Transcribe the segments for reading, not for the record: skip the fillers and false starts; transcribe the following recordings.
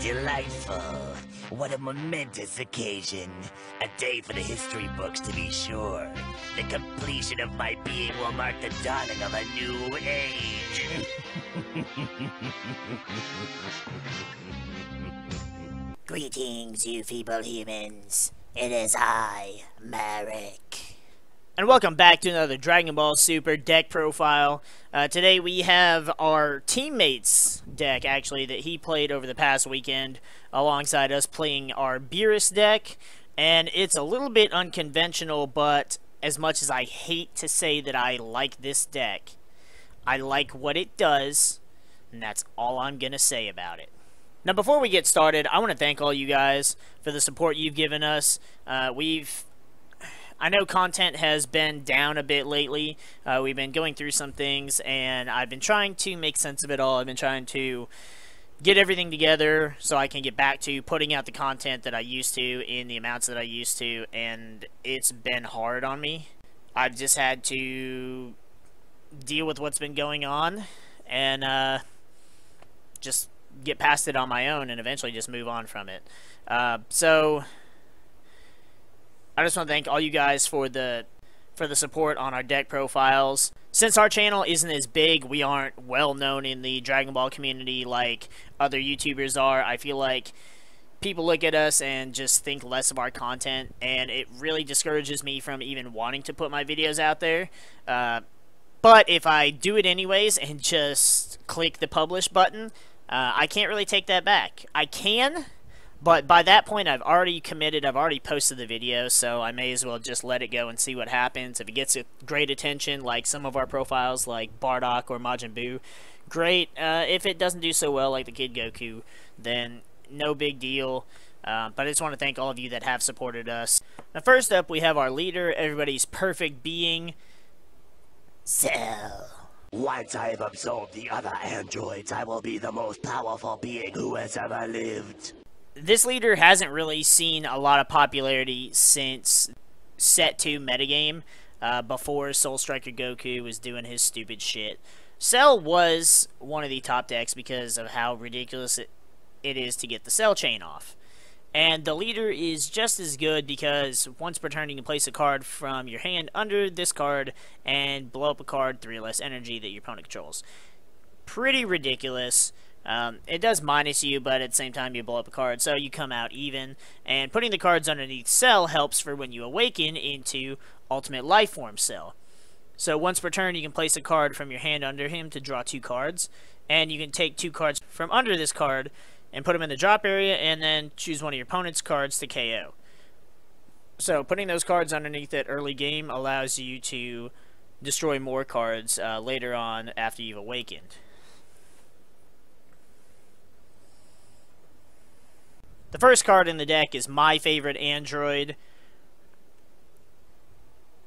Delightful. What a momentous occasion. A day for the history books, to be sure. The completion of my being will mark the dawning of a new age. Greetings, you feeble humans. It is I, MariK. And welcome back to another Dragon Ball Super deck profile. Today we have our teammates deck, actually, that he played over the past weekend alongside us playing our Beerus deck. And it's a little bit unconventional, but as much as I hate to say that I like this deck, I like what it does, and that's all I'm going to say about it. Now, before we get started, I want to thank all you guys for the support you've given us. I know content has been down a bit lately. We've been going through some things, and I've been trying to make sense of it all. I've been trying to get everything together so I can get back to putting out the content that I used to in the amounts that I used to, and it's been hard on me. I've just had to deal with what's been going on and just get past it on my own and eventually just move on from it. So I just want to thank all you guys for the support on our deck profiles. Since our channel isn't as big, we aren't well known in the Dragon Ball community like other YouTubers are. I feel like people look at us and just think less of our content, and it really discourages me from even wanting to put my videos out there. But if I do it anyways and just click the publish button, I can't really take that back. I can, but by that point I've already committed, I've already posted the video, so I may as well just let it go and see what happens. If it gets great attention, like some of our profiles, like Bardock or Majin Buu, great. If it doesn't do so well, like the Kid Goku, then no big deal. But I just want to thank all of you that have supported us. Now, first up, we have our leader, everybody's perfect being, Cell. Once I have absorbed the other androids, I will be the most powerful being who has ever lived. This leader hasn't really seen a lot of popularity since Set 2 metagame, before Soul Striker Goku was doing his stupid shit. Cell was one of the top decks because of how ridiculous it is to get the Cell chain off. And the leader is just as good because once per turn you can place a card from your hand under this card and blow up a card 3 or less energy that your opponent controls. Pretty ridiculous. It does minus you, but at the same time you blow up a card, so you come out even. And putting the cards underneath Cell helps for when you awaken into Ultimate Life Form Cell. So once per turn you can place a card from your hand under him to draw 2 cards, and you can take 2 cards from under this card and put them in the drop area, and then choose one of your opponent's cards to KO. So putting those cards underneath it early game allows you to destroy more cards later on after you've awakened. The first card in the deck is my favorite android,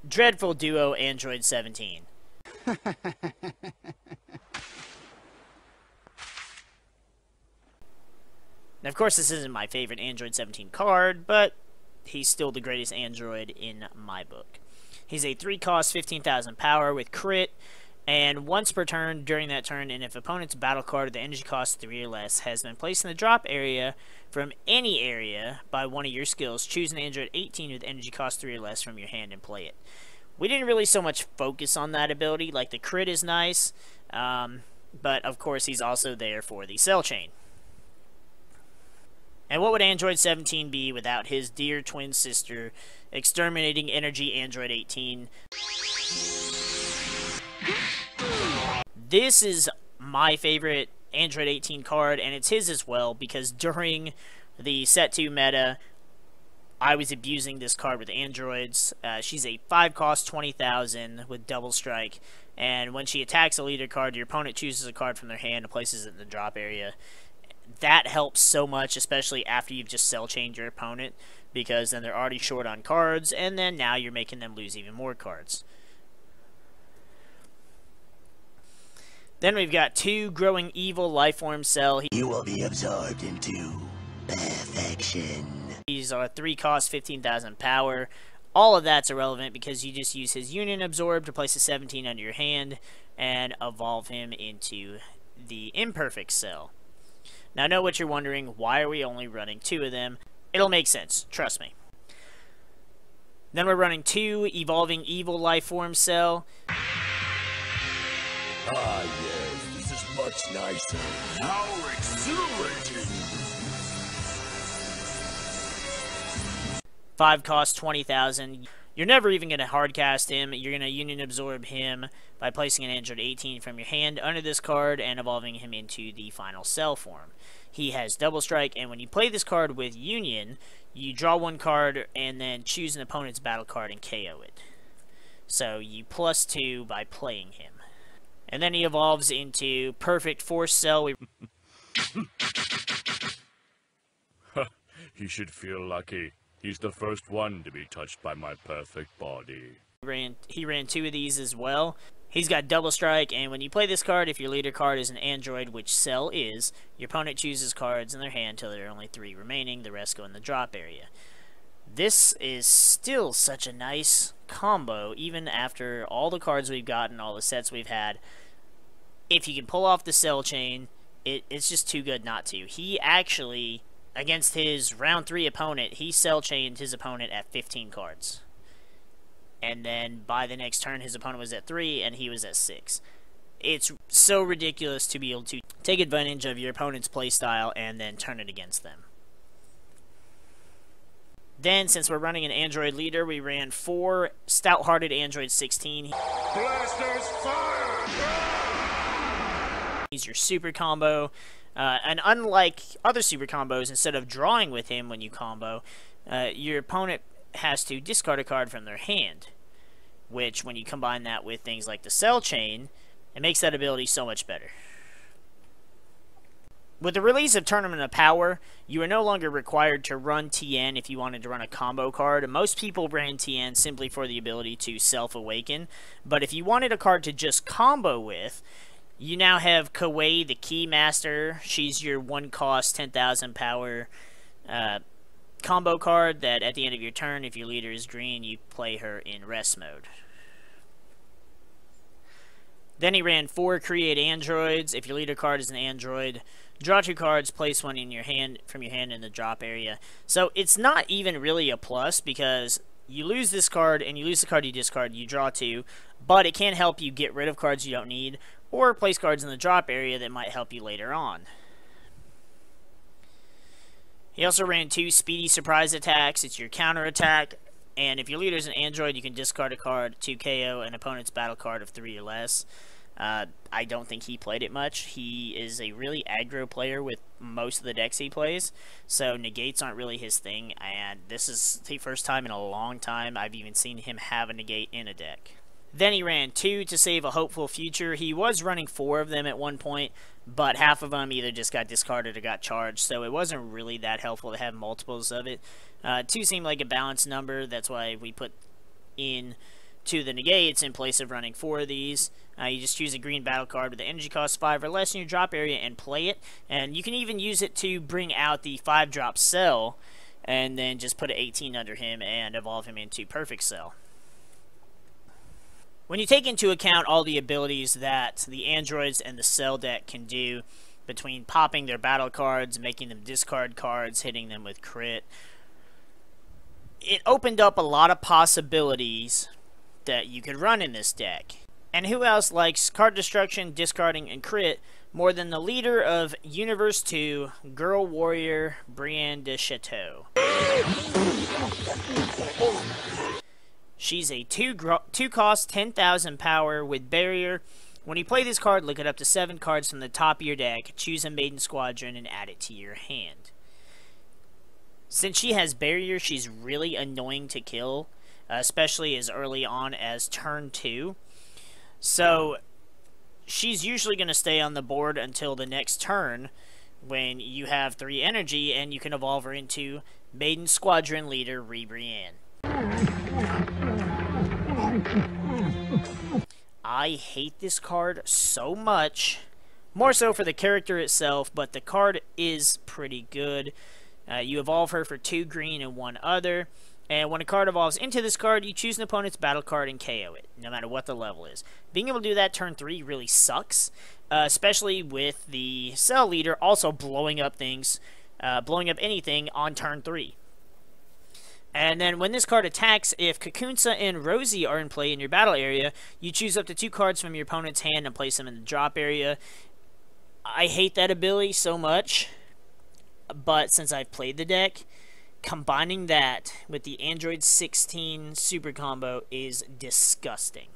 Dreadful Duo Android 17. Now, of course, this isn't my favorite Android 17 card, but he's still the greatest android in my book. He's a 3-cost, 15,000 power with crit, and once per turn during that turn, and if opponent's battle card with the energy cost 3 or less has been placed in the drop area from any area by one of your skills, choose an Android 18 with energy cost 3 or less from your hand and play it. We didn't really so much focus on that ability. Like, the crit is nice, but of course he's also there for the Cell chain. And what would Android 17 be without his dear twin sister, Exterminating Energy Android 18? This is my favorite Android 18 card, and it's his as well, because during the Set 2 meta, I was abusing this card with androids. She's a 5-cost, 20,000 with double strike, and when she attacks a leader card, your opponent chooses a card from their hand and places it in the drop area. That helps so much, especially after you've just Cell chained your opponent, because then they're already short on cards, and then now you're making them lose even more cards. Then we've got 2 Growing Evil Lifeform Cell. You will be absorbed into perfection. These are 3-cost, 15,000 power. All of that's irrelevant because you just use his Union Absorb to place a 17 under your hand and evolve him into the Imperfect Cell. Now I know what you're wondering, why are we only running 2 of them? It'll make sense, trust me. Then we're running 2 Evolving Evil Life Form Cell. Ah, yes, this is much nicer. How exhilarating! 5 cost 20,000. You're never even going to hardcast him. You're going to Union Absorb him by placing an Android 18 from your hand under this card and evolving him into the final cell form. He has Double Strike, and when you play this card with Union, you draw 1 card and then choose an opponent's battle card and KO it. So you +2 by playing him. And then he evolves into Perfect Force Cell. He should feel lucky. He's the first one to be touched by my perfect body. He ran 2 of these as well. He's got Double Strike, and when you play this card, if your leader card is an android, which Cell is, your opponent chooses cards in their hand until there are only 3 remaining. The rest go in the drop area. This is still such a nice combo, even after all the cards we've gotten, all the sets we've had. If you can pull off the Cell Chain, it's just too good not to. He actually, against his round 3 opponent, he Cell Chained his opponent at 15 cards. And then by the next turn, his opponent was at 3, and he was at 6. It's so ridiculous to be able to take advantage of your opponent's playstyle and then turn it against them. Then, since we're running an Android leader, we ran 4 Stout-Hearted Android 16. Blasters fire! He's your super combo. And unlike other super combos, instead of drawing with him when you combo, your opponent has to discard a card from their hand, which when you combine that with things like the Cell Chain, it makes that ability so much better. With the release of Tournament of Power, you are no longer required to run TN if you wanted to run a combo card. Most people ran TN simply for the ability to self-awaken, but if you wanted a card to just combo with, you now have Toei, the Key Master. She's your 1 cost, 10,000 power combo card that at the end of your turn, if your leader is green, you play her in rest mode. Then he ran 4 Create Androids. If your leader card is an android, draw 2 cards, place 1 in your hand from your hand in the drop area. So it's not even really a plus, because you lose this card and you lose the card you discard, you draw 2, but it can help you get rid of cards you don't need or place cards in the drop area that might help you later on. He also ran 2 Speedy Surprise Attacks. It's your counter attack, and if your leader is an android, you can discard a card to KO an opponent's battle card of 3 or less. I don't think he played it much. He is a really aggro player with most of the decks he plays, so negates aren't really his thing, and this is the first time in a long time I've even seen him have a negate in a deck. Then he ran 2 to save a hopeful future. He was running 4 of them at one point, but half of them either just got discarded or got charged, so it wasn't really that helpful to have multiples of it. 2 seemed like a balanced number. That's why we put in 2 the negates in place of running 4 of these. You just choose a green battle card with the energy cost 5 or less in your drop area and play it. And you can even use it to bring out the 5-drop Cell, and then just put an 18 under him and evolve him into Perfect Cell. When you take into account all the abilities that the androids and the Cell deck can do, between popping their battle cards, making them discard cards, hitting them with crit, it opened up a lot of possibilities that you could run in this deck. And who else likes card destruction, discarding, and crit more than the leader of Universe 2, Girl Warrior Brienne de Chateau? She's a 2 cost, 10,000 power with barrier. When you play this card, look at up to 7 cards from the top of your deck, choose a Maiden Squadron, and add it to your hand. Since she has barrier, she's really annoying to kill, especially as early on as turn 2. So she's usually going to stay on the board until the next turn, when you have 3 energy and you can evolve her into Maiden Squadron Leader Brienne. I hate this card so much, more so for the character itself, but the card is pretty good. You evolve her for 2 green and 1 other. And when a card evolves into this card, you choose an opponent's battle card and KO it, no matter what the level is. Being able to do that turn 3 really sucks, especially with the Cell Leader also blowing up things, blowing up anything on turn 3. And then when this card attacks, if Kakunsa and Rosie are in play in your battle area, you choose up to 2 cards from your opponent's hand and place them in the drop area. I hate that ability so much, but since I've played the deck, combining that with the Android 16 super combo is disgusting.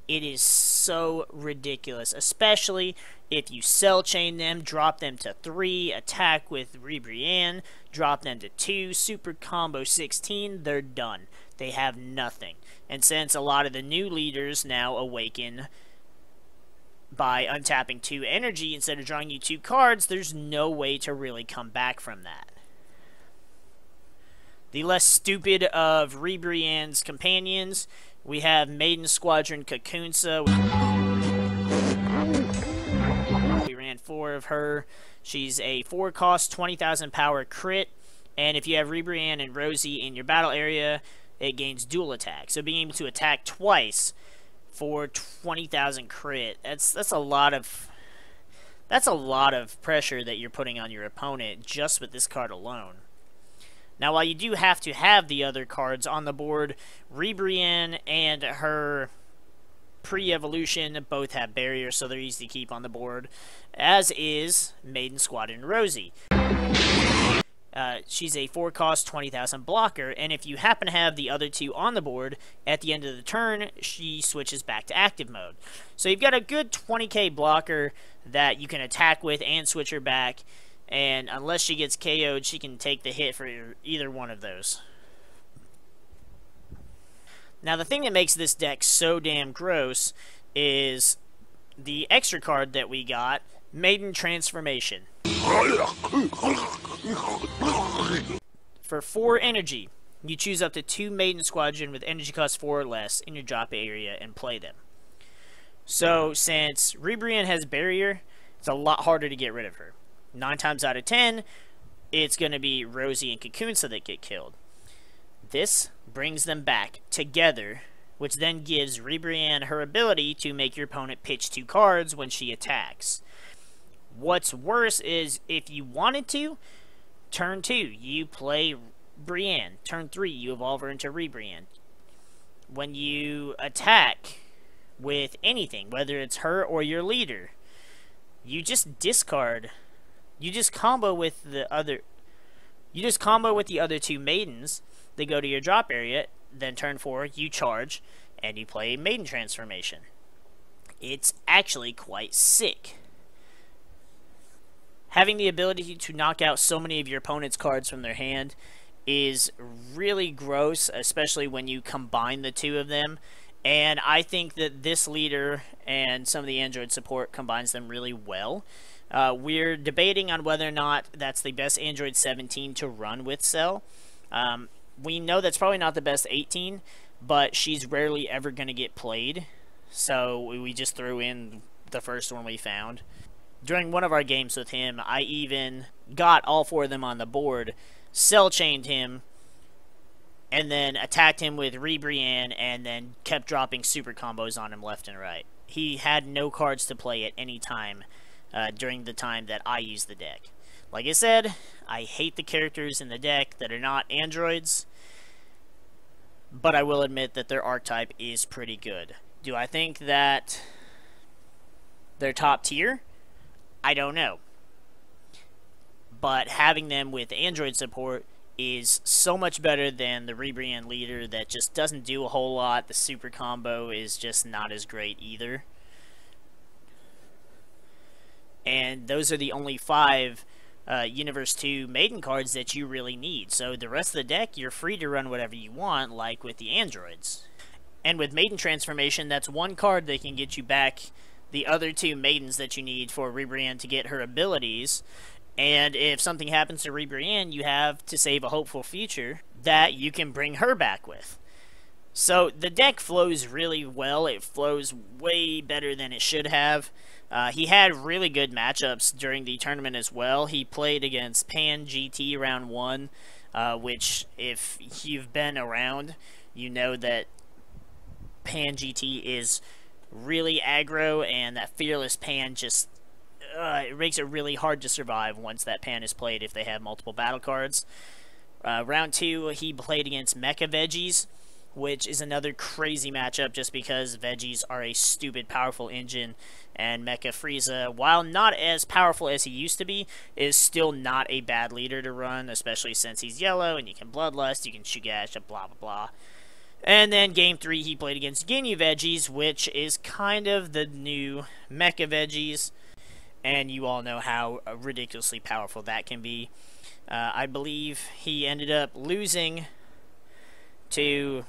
It is so ridiculous, especially if you cell chain them, drop them to 3, attack with Ribrianne, drop them to 2, super combo 16, they're done. They have nothing. And since a lot of the new leaders now awaken by untapping 2 energy instead of drawing you 2 cards, there's no way to really come back from that. The less stupid of Ribrianne's companions, we have Maiden Squadron Kakunsa. We ran 4 of her. She's a 4-cost, 20,000 power crit, and if you have Ribrianne and Rosie in your battle area, it gains dual attack. So being able to attack twice for 20,000 crit, that's a lot of pressure that you're putting on your opponent just with this card alone. Now, while you do have to have the other cards on the board, Ribrianne and her pre-evolution both have barriers, so they're easy to keep on the board, as is Maiden Squadron Rosie. She's a 4-cost, 20,000 blocker, and if you happen to have the other 2 on the board, at the end of the turn, she switches back to active mode. So you've got a good 20k blocker that you can attack with and switch her back, and unless she gets KO'd, she can take the hit for either one of those. Now, the thing that makes this deck so damn gross is the extra card that we got, Maiden Transformation. For 4 energy, you choose up to 2 Maiden Squadron with energy cost 4 or less in your drop area and play them. So, since Ribrianne has barrier, it's a lot harder to get rid of her. 9 times out of 10, it's going to be Rosie and Kakunsa that get killed. This brings them back together, which then gives Ribrianne her ability to make your opponent pitch 2 cards when she attacks. What's worse is, if you wanted to, turn 2, you play Brienne. Turn 3, you evolve her into Ribrianne. When you attack with anything, whether it's her or your leader, you just discard. You just combo with the other 2 maidens. They go to your drop area. Then turn 4, you charge, and you play Maiden Transformation. It's actually quite sick. Having the ability to knock out so many of your opponent's cards from their hand is really gross, especially when you combine the 2 of them. And I think that this leader and some of the Android support combines them really well. We're debating on whether or not that's the best Android 17 to run with Cell. We know that's probably not the best 18, but she's rarely ever going to get played. So we just threw in the first one we found. During one of our games with him, I even got all 4 of them on the board, cell chained him, and then attacked him with Ribrianne, and then kept dropping super combos on him left and right. He had no cards to play at any time during the time that I used the deck. Like I said, I hate the characters in the deck that are not androids, but I will admit that their archetype is pretty good. Do I think that they're top tier? I don't know. But having them with Android support is so much better than the Ribrianne leader that just doesn't do a whole lot. The super combo is just not as great either. And those are the only 5 Universe 2 Maiden cards that you really need. So the rest of the deck, you're free to run whatever you want, like with the androids. And with Maiden Transformation, that's 1 card that can get you back the other 2 maidens that you need for Ribrianne to get her abilities. And if something happens to Ribrianne, you have to save a hopeful future that you can bring her back with. So the deck flows really well. It flows way better than it should have. He had really good matchups during the tournament as well. He played against Pan GT round 1. which if you've been around, you know that Pan GT is really aggro, and that Fearless Pan just it makes it really hard to survive once that Pan is played if they have multiple battle cards. Round 2, he played against Mecha Veggies, which is another crazy matchup just because Veggies are a stupid powerful engine, and Mecha Frieza, while not as powerful as he used to be, is still not a bad leader to run, especially since he's yellow and you can Bloodlust, you can Shugash, blah blah blah. And then game 3, he played against Ginyu Veggies, which is kind of the new Mecha Veggies, and you all know how ridiculously powerful that can be. I believe he ended up losing to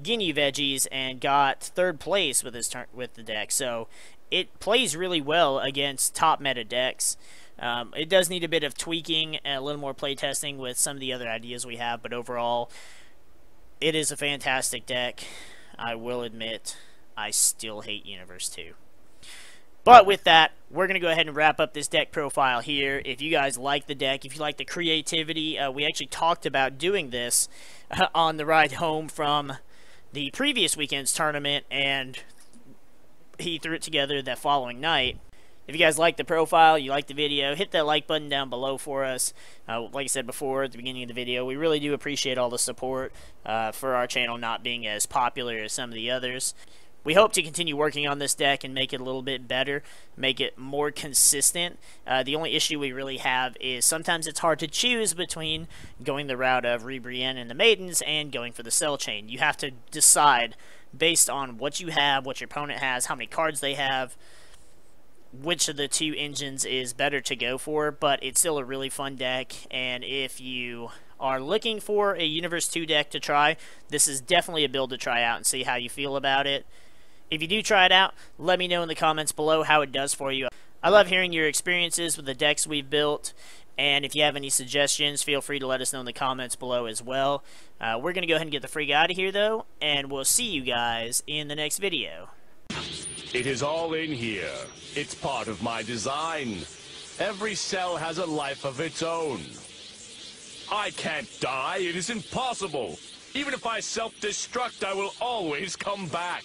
Ginyu Veggies and got 3rd place with his with the deck, so it plays really well against top meta decks. It does need a bit of tweaking and a little more playtesting with some of the other ideas we have, but overall, it is a fantastic deck. I will admit, I still hate Universe 2. But with that, we're going to go ahead and wrap up this deck profile here. If you guys like the deck, if you like the creativity, we actually talked about doing this on the ride home from the previous weekend's tournament, and he threw it together that following night. If you guys like the profile, you like the video, hit that like button down below for us. Like I said before at the beginning of the video, we really do appreciate all the support for our channel not being as popular as some of the others. We hope to continue working on this deck and make it a little bit better, make it more consistent. The only issue we really have is sometimes it's hard to choose between going the route of Rebrienne and the Maidens and going for the Cell Chain. You have to decide based on what you have, what your opponent has, how many cards they have, which of the two engines is better to go for, but it's still a really fun deck, and if you are looking for a Universe 2 deck to try, this is definitely a build to try out and see how you feel about it. If you do try it out, let me know in the comments below how it does for you. I love hearing your experiences with the decks we've built, and if you have any suggestions, feel free to let us know in the comments below as well. We're going to go ahead and get the freak out of here, though, and we'll see you guys in the next video. It is all in here. It's part of my design. Every cell has a life of its own. I can't die. It is impossible. Even if I self-destruct, I will always come back.